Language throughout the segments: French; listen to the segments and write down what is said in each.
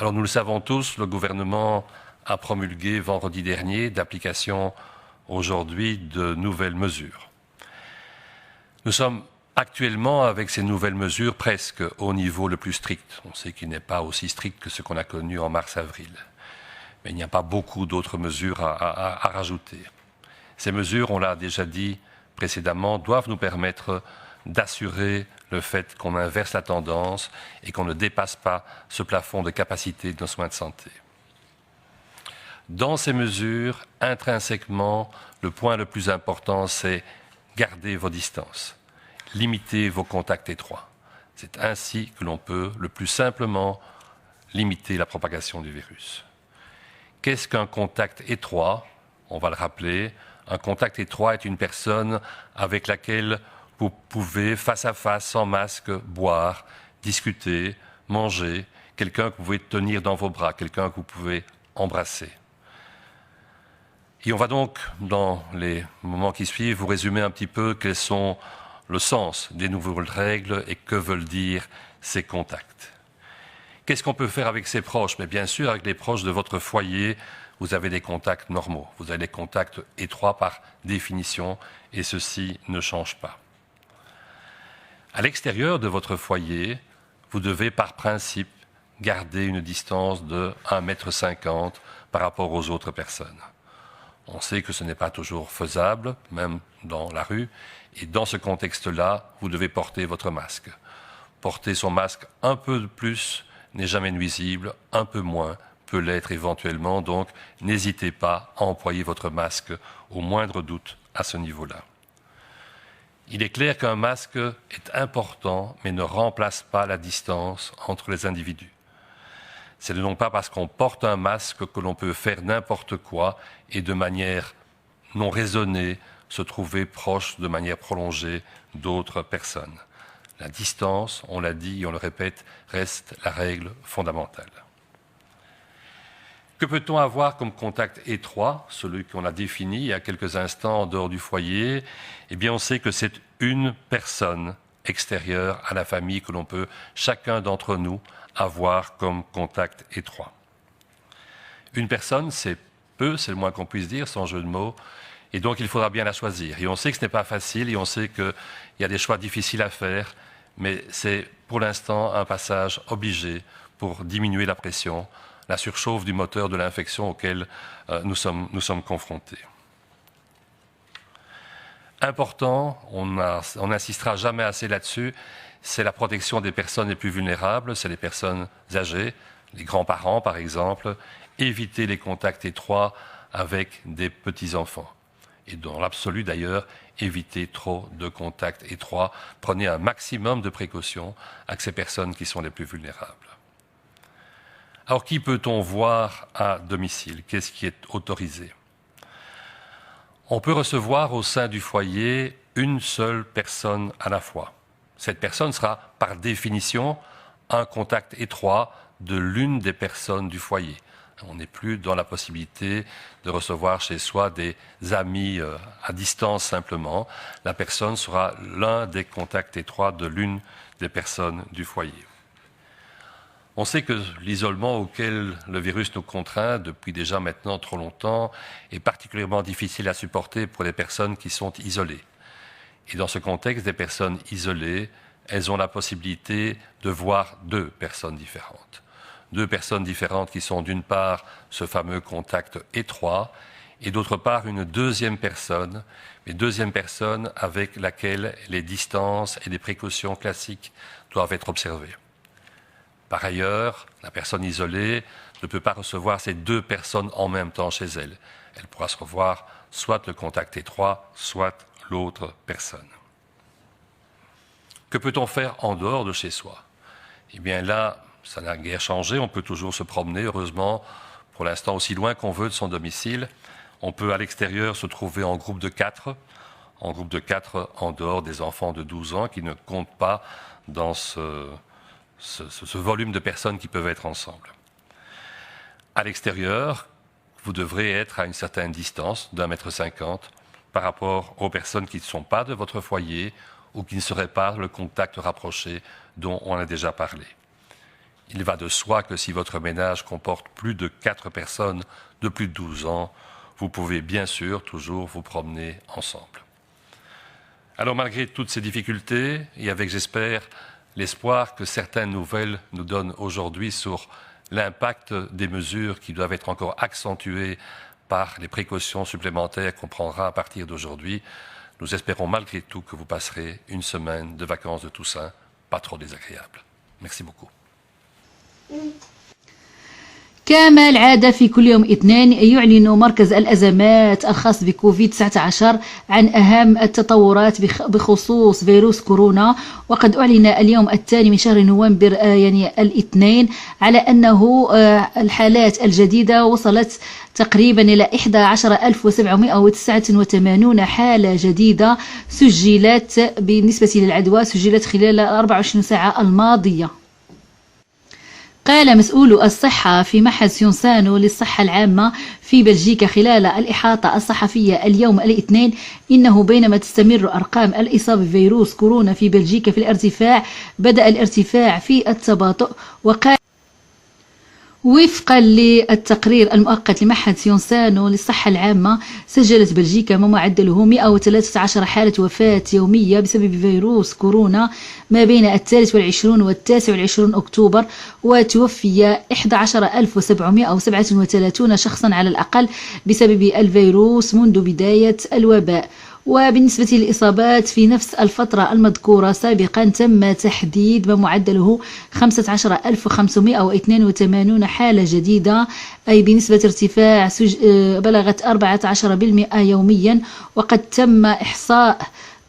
Alors nous le savons tous, le gouvernement a promulgué vendredi dernier, d'application aujourd'hui, de nouvelles mesures. Nous sommes actuellement, avec ces nouvelles mesures, presque au niveau le plus strict. On sait qu'il n'est pas aussi strict que ce qu'on a connu en mars-avril. Mais il n'y a pas beaucoup d'autres mesures à rajouter. Ces mesures, on l'a déjà dit précédemment, doivent nous permettre d'assurer le fait qu'on inverse la tendance et qu'on ne dépasse pas ce plafond de capacité de nos soins de santé. Dans ces mesures, intrinsèquement, le point le plus important, c'est garder vos distances, limiter vos contacts étroits. C'est ainsi que l'on peut, le plus simplement, limiter la propagation du virus. Qu'est-ce qu'un contact étroit? On va le rappeler. Un contact étroit est une personne avec laquelle vous pouvez, face à face, sans masque, boire, discuter, manger, quelqu'un que vous pouvez tenir dans vos bras, quelqu'un que vous pouvez embrasser. Et on va donc, dans les moments qui suivent, vous résumer un petit peu quels sont le sens des nouvelles règles et que veulent dire ces contacts. Qu'est-ce qu'on peut faire avec ses proches? Mais bien sûr, avec les proches de votre foyer, vous avez des contacts normaux. Vous avez des contacts étroits par définition et ceci ne change pas. À l'extérieur de votre foyer, vous devez par principe garder une distance de 1,50 m par rapport aux autres personnes. On sait que ce n'est pas toujours faisable, même dans la rue, et dans ce contexte-là, vous devez porter votre masque. Porter son masque un peu de plus n'est jamais nuisible, un peu moins peut l'être éventuellement, donc n'hésitez pas à employer votre masque au moindre doute à ce niveau-là. Il est clair qu'un masque est important, mais ne remplace pas la distance entre les individus. Ce n'est donc pas parce qu'on porte un masque que l'on peut faire n'importe quoi et de manière non raisonnée se trouver proche de manière prolongée d'autres personnes. La distance, on l'a dit et on le répète, reste la règle fondamentale. Que peut-on avoir comme contact étroit, celui qu'on a défini il y a quelques instants en dehors du foyer? Eh bien, on sait que c'est une personne extérieure à la famille que l'on peut, chacun d'entre nous, avoir comme contact étroit. Une personne, c'est peu, c'est le moins qu'on puisse dire, sans jeu de mots, et donc il faudra bien la choisir. Et on sait que ce n'est pas facile, et on sait qu'il y a des choix difficiles à faire, mais c'est pour l'instant un passage obligé pour diminuer la pression, la surchauffe du moteur de l'infection auquel nous sommes confrontés. Important, on n'insistera jamais assez là-dessus, c'est la protection des personnes les plus vulnérables, c'est les personnes âgées, les grands-parents par exemple, éviter les contacts étroits avec des petits-enfants. Et dans l'absolu d'ailleurs, évitez trop de contacts étroits, prenez un maximum de précautions avec ces personnes qui sont les plus vulnérables. Alors, qui peut-on voir à domicile? Qu'est-ce qui est autorisé? On peut recevoir au sein du foyer une seule personne à la fois. Cette personne sera, par définition, un contact étroit de l'une des personnes du foyer. On n'est plus dans la possibilité de recevoir chez soi des amis à distance simplement. La personne sera l'un des contacts étroits de l'une des personnes du foyer. On sait que l'isolement auquel le virus nous contraint depuis déjà maintenant trop longtemps est particulièrement difficile à supporter pour les personnes qui sont isolées. Et dans ce contexte, des personnes isolées, elles ont la possibilité de voir deux personnes différentes. Deux personnes différentes qui sont d'une part ce fameux contact étroit et d'autre part une deuxième personne, mais deuxième personne avec laquelle les distances et les précautions classiques doivent être observées. Par ailleurs, la personne isolée ne peut pas recevoir ces deux personnes en même temps chez elle. Elle pourra se revoir soit le contact étroit, soit l'autre personne. Que peut-on faire en dehors de chez soi? Eh bien là, ça n'a guère changé. On peut toujours se promener, heureusement, pour l'instant aussi loin qu'on veut de son domicile. On peut à l'extérieur se trouver en groupe de 4, en dehors des enfants de 12 ans qui ne comptent pas dans ce volume de personnes qui peuvent être ensemble. À l'extérieur, vous devrez être à une certaine distance d'1,50 m par rapport aux personnes qui ne sont pas de votre foyer ou qui ne seraient pas le contact rapproché dont on a déjà parlé. Il va de soi que si votre ménage comporte plus de 4 personnes de plus de 12 ans, vous pouvez bien sûr toujours vous promener ensemble. Alors malgré toutes ces difficultés, et avec j'espère l'espoir que certaines nouvelles nous donnent aujourd'hui sur l'impact des mesures qui doivent être encore accentuées par les précautions supplémentaires qu'on prendra à partir d'aujourd'hui, nous espérons malgré tout que vous passerez une semaine de vacances de Toussaint pas trop désagréable. Merci beaucoup. كما العادة في كل يوم اثنين يعلن مركز الأزمات الخاص بكوفيد-19 عن أهم التطورات بخصوص فيروس كورونا. وقد أعلن اليوم الثاني من شهر نوفمبر يعني الاثنين على أنه الحالات الجديدة وصلت تقريبا إلى 11789 حالة جديدة سجلت بالنسبة للعدوى سجلت خلال 24 ساعة الماضية. قال مسؤول الصحة في معهد سيونسانو للصحة العامة في بلجيكا خلال الإحاطة الصحفية اليوم الاثنين إنه بينما تستمر أرقام الإصابة بفيروس كورونا في بلجيكا في الارتفاع بدأ الارتفاع في التباطؤ. وقال وفقا للتقرير المؤقت لمعهد سيونسانو للصحة العامة سجلت بلجيكا ما معدله 113 حالة وفاة يومية بسبب فيروس كورونا ما بين 23 و 29 أكتوبر وتوفي 11737 شخصا على الأقل بسبب الفيروس منذ بداية الوباء. وبالنسبة للإصابات في نفس الفترة المذكورة سابقا تم تحديد ما معدله 15582 حالة جديدة أي بنسبة ارتفاع بلغت 14% يوميا. وقد تم إحصاء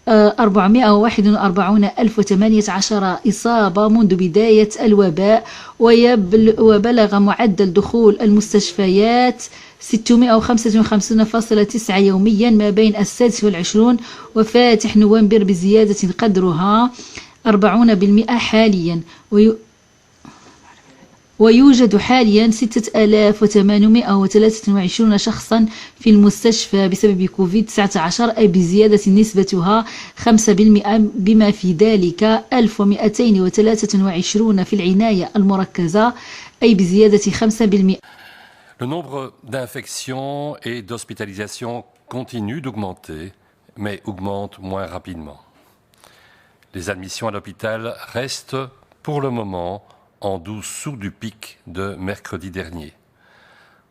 441,018 إصابة منذ بداية الوباء وبلغ معدل دخول المستشفيات 655.9 يوميا ما بين 26 وفاتح نوفمبر بزيادة قدرها 40% حاليا. ويوجد حاليا 6823 شخصا في المستشفى بسبب كوفيد-19 أي بزيادة نسبتها 5% بما في ذلك 1223 في العناية المركزة أي بزيادة 5%. Le nombre d'infections et d'hospitalisations continue d'augmenter, mais augmente moins rapidement. Les admissions à l'hôpital restent, pour le moment, en dessous du pic de mercredi dernier.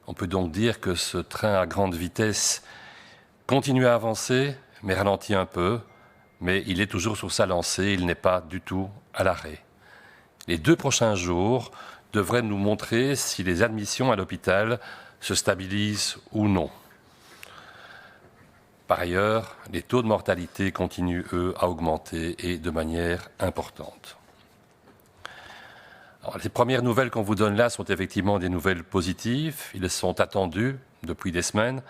On peut donc dire que ce train à grande vitesse continue à avancer, mais ralentit un peu, mais il est toujours sur sa lancée, il n'est pas du tout à l'arrêt. Les 2 prochains jours devrait nous montrer si les admissions à l'hôpital se stabilisent ou non. Par ailleurs, les taux de mortalité continuent, eux, à augmenter et de manière importante. Alors, les premières nouvelles qu'on vous donne là sont effectivement des nouvelles positives. Elles sont attendues depuis des semaines.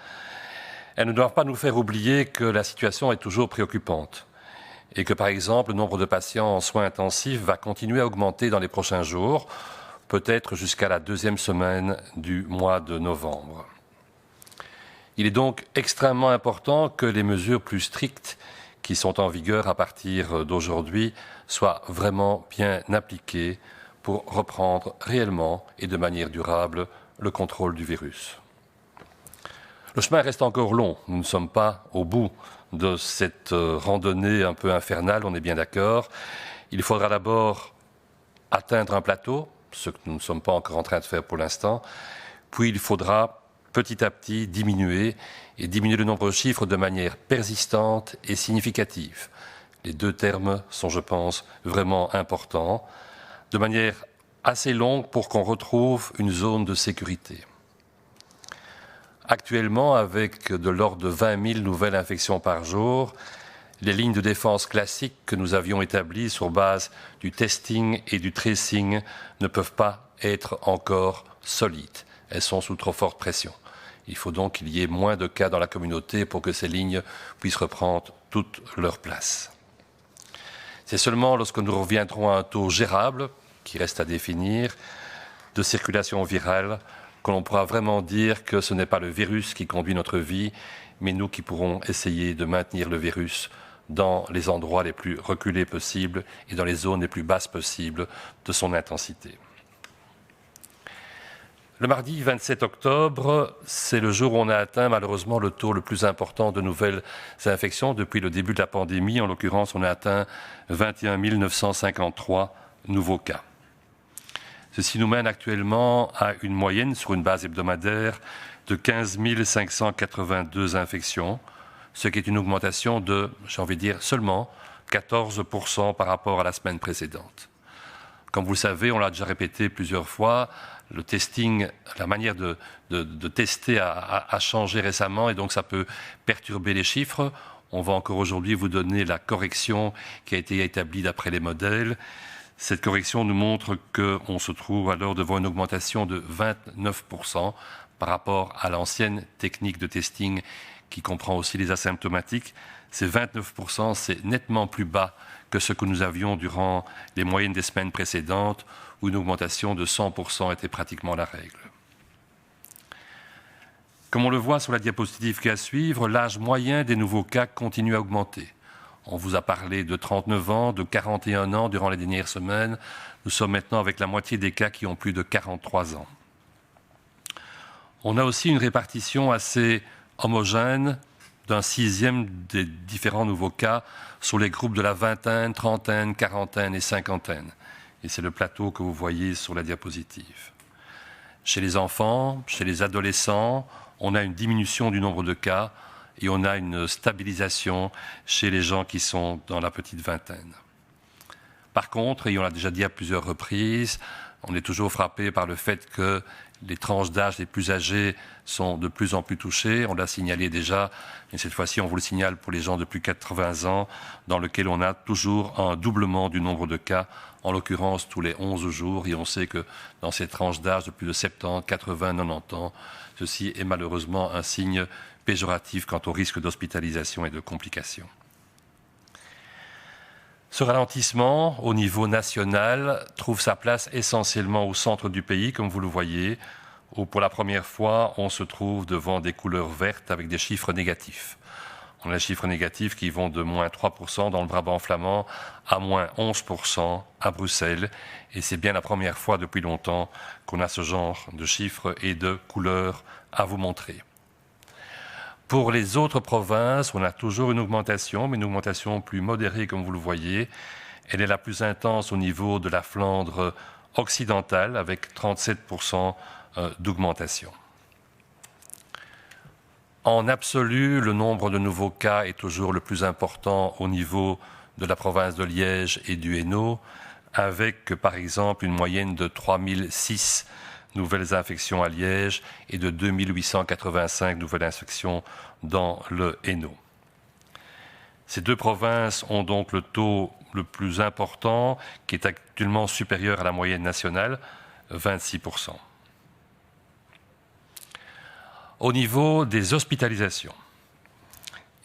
Elles ne doivent pas nous faire oublier que la situation est toujours préoccupante et que, par exemple, le nombre de patients en soins intensifs va continuer à augmenter dans les prochains jours, peut-être jusqu'à la 2e semaine du mois de novembre. Il est donc extrêmement important que les mesures plus strictes qui sont en vigueur à partir d'aujourd'hui soient vraiment bien appliquées pour reprendre réellement et de manière durable le contrôle du virus. Le chemin reste encore long, nous ne sommes pas au bout de cette randonnée un peu infernale, on est bien d'accord. Il faudra d'abord atteindre un plateau, ce que nous ne sommes pas encore en train de faire pour l'instant, puis il faudra petit à petit diminuer le nombre de chiffres de manière persistante et significative. Les 2 termes sont, je pense, vraiment importants, de manière assez longue pour qu'on retrouve une zone de sécurité. Actuellement, avec de l'ordre de 20 000 nouvelles infections par jour, les lignes de défense classiques que nous avions établies sur base du testing et du tracing ne peuvent pas être encore solides. Elles sont sous trop forte pression. Il faut donc qu'il y ait moins de cas dans la communauté pour que ces lignes puissent reprendre toute leur place. C'est seulement lorsque nous reviendrons à un taux gérable, qui reste à définir, de circulation virale, que l'on pourra vraiment dire que ce n'est pas le virus qui conduit notre vie, mais nous qui pourrons essayer de maintenir le virus dans les endroits les plus reculés possibles et dans les zones les plus basses possibles de son intensité. Le mardi 27 octobre, c'est le jour où on a atteint malheureusement le taux le plus important de nouvelles infections depuis le début de la pandémie. En l'occurrence, on a atteint 21 953 nouveaux cas. Ceci nous mène actuellement à une moyenne sur une base hebdomadaire de 15 582 infections, ce qui est une augmentation de, j'ai envie de dire, seulement 14% par rapport à la semaine précédente. Comme vous le savez, on l'a déjà répété plusieurs fois, le testing, la manière de tester a changé récemment et donc ça peut perturber les chiffres. On va encore aujourd'hui vous donner la correction qui a été établie d'après les modèles. Cette correction nous montre qu'on se trouve alors devant une augmentation de 29% par rapport à l'ancienne technique de testing qui comprend aussi les asymptomatiques. Ces 29%, c'est nettement plus bas que ce que nous avions durant les moyennes des semaines précédentes, où une augmentation de 100% était pratiquement la règle. Comme on le voit sur la diapositive qui est à suivre, l'âge moyen des nouveaux cas continue à augmenter. On vous a parlé de 39 ans, de 41 ans durant les dernières semaines. Nous sommes maintenant avec la moitié des cas qui ont plus de 43 ans. On a aussi une répartition assez homogène d'un sixième des différents nouveaux cas sur les groupes de la vingtaine, trentaine, quarantaine et cinquantaine. Et c'est le plateau que vous voyez sur la diapositive. Chez les enfants, chez les adolescents, on a une diminution du nombre de cas et on a une stabilisation chez les gens qui sont dans la petite vingtaine. Par contre, et on l'a déjà dit à plusieurs reprises, on est toujours frappé par le fait que les tranches d'âge les plus âgés sont de plus en plus touchées. On l'a signalé déjà, mais cette fois-ci, on vous le signale pour les gens de plus de 80 ans, dans lequel on a toujours un doublement du nombre de cas, en l'occurrence tous les 11 jours. Et on sait que dans ces tranches d'âge de plus de 70, 80, 90 ans, ceci est malheureusement un signe péjoratif quant au risque d'hospitalisation et de complications. Ce ralentissement, au niveau national, trouve sa place essentiellement au centre du pays, comme vous le voyez, où pour la première fois, on se trouve devant des couleurs vertes avec des chiffres négatifs. On a des chiffres négatifs qui vont de moins 3% dans le Brabant flamand à moins 11% à Bruxelles. Et c'est bien la première fois depuis longtemps qu'on a ce genre de chiffres et de couleurs à vous montrer. Pour les autres provinces, on a toujours une augmentation, mais une augmentation plus modérée, comme vous le voyez. Elle est la plus intense au niveau de la Flandre occidentale, avec 37% d'augmentation. En absolu, le nombre de nouveaux cas est toujours le plus important au niveau de la province de Liège et du Hainaut, avec par exemple une moyenne de 3006 nouvelles infections à Liège et de 2885 nouvelles infections dans le Hainaut. Ces deux provinces ont donc le taux le plus important, qui est actuellement supérieur à la moyenne nationale, 26%. Au niveau des hospitalisations,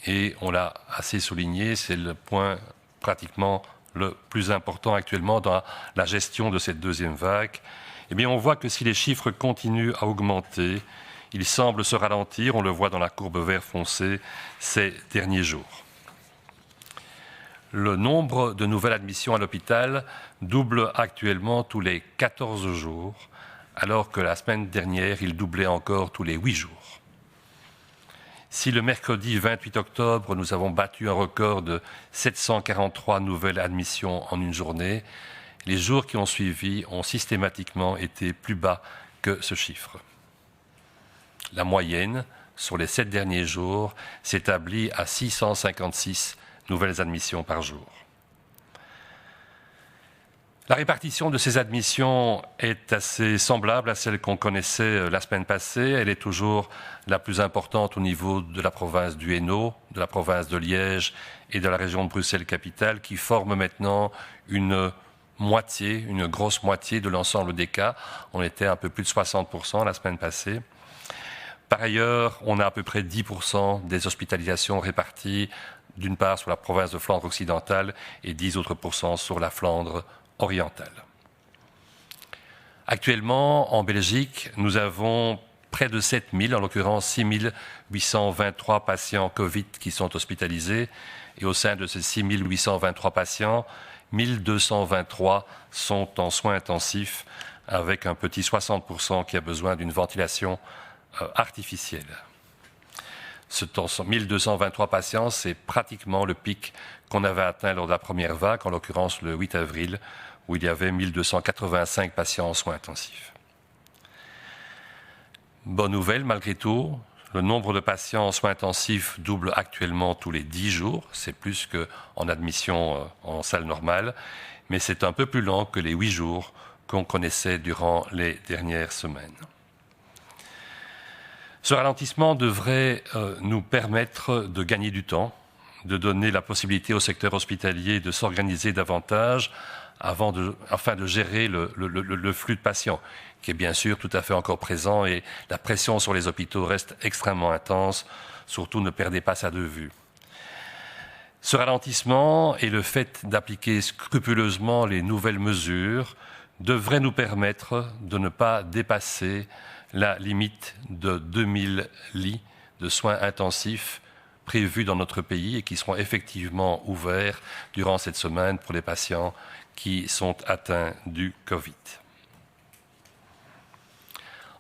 et on l'a assez souligné, c'est le point pratiquement le plus important actuellement dans la gestion de cette deuxième vague, eh bien, on voit que si les chiffres continuent à augmenter, ils semblent se ralentir, on le voit dans la courbe vert foncé ces derniers jours. Le nombre de nouvelles admissions à l'hôpital double actuellement tous les 14 jours, alors que la semaine dernière, il doublait encore tous les 8 jours. Si le mercredi 28 octobre, nous avons battu un record de 743 nouvelles admissions en une journée, les jours qui ont suivi ont systématiquement été plus bas que ce chiffre. La moyenne, sur les 7 derniers jours, s'établit à 656 nouvelles admissions par jour. La répartition de ces admissions est assez semblable à celle qu'on connaissait la semaine passée. Elle est toujours la plus importante au niveau de la province du Hainaut, de la province de Liège et de la région de Bruxelles-Capitale, qui forment maintenant une grosse moitié de l'ensemble des cas. On était à un peu plus de 60% la semaine passée. Par ailleurs, on a à peu près 10% des hospitalisations réparties, d'une part sur la province de Flandre occidentale et 10 autres % sur la Flandre orientale. Actuellement, en Belgique, nous avons près de 7000, en l'occurrence 6823 patients Covid qui sont hospitalisés. Et au sein de ces 6823 patients, 1223 sont en soins intensifs avec un petit 60% qui a besoin d'une ventilation artificielle. Ce 1223 patients, c'est pratiquement le pic qu'on avait atteint lors de la première vague, en l'occurrence le 8 avril, où il y avait 1285 patients en soins intensifs. Bonne nouvelle, malgré tout, le nombre de patients en soins intensifs double actuellement tous les 10 jours. C'est plus qu'en admission en salle normale, mais c'est un peu plus lent que les 8 jours qu'on connaissait durant les dernières semaines. Ce ralentissement devrait nous permettre de gagner du temps, de donner la possibilité au secteur hospitalier de s'organiser davantage afin de gérer le flux de patients, qui est bien sûr tout à fait encore présent, et la pression sur les hôpitaux reste extrêmement intense. Surtout, ne perdez pas ça de vue. Ce ralentissement et le fait d'appliquer scrupuleusement les nouvelles mesures devrait nous permettre de ne pas dépasser la limite de 2000 lits de soins intensifs prévus dans notre pays et qui seront effectivement ouverts durant cette semaine pour les patients qui sont atteints du Covid.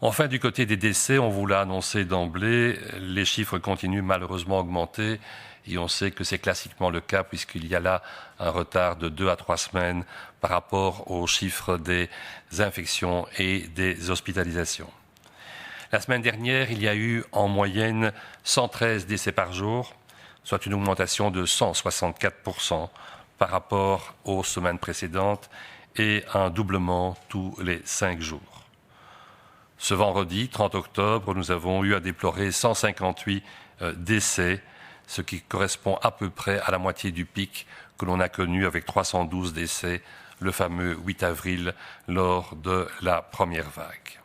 Enfin, du côté des décès, on vous l'a annoncé d'emblée, les chiffres continuent malheureusement à augmenter et on sait que c'est classiquement le cas puisqu'il y a là un retard de 2 à 3 semaines par rapport aux chiffres des infections et des hospitalisations. La semaine dernière, il y a eu en moyenne 113 décès par jour, soit une augmentation de 164% par rapport aux semaines précédentes et un doublement tous les 5 jours. Ce vendredi, 30 octobre, nous avons eu à déplorer 158 décès, ce qui correspond à peu près à la moitié du pic que l'on a connu avec 312 décès le fameux 8 avril lors de la première vague.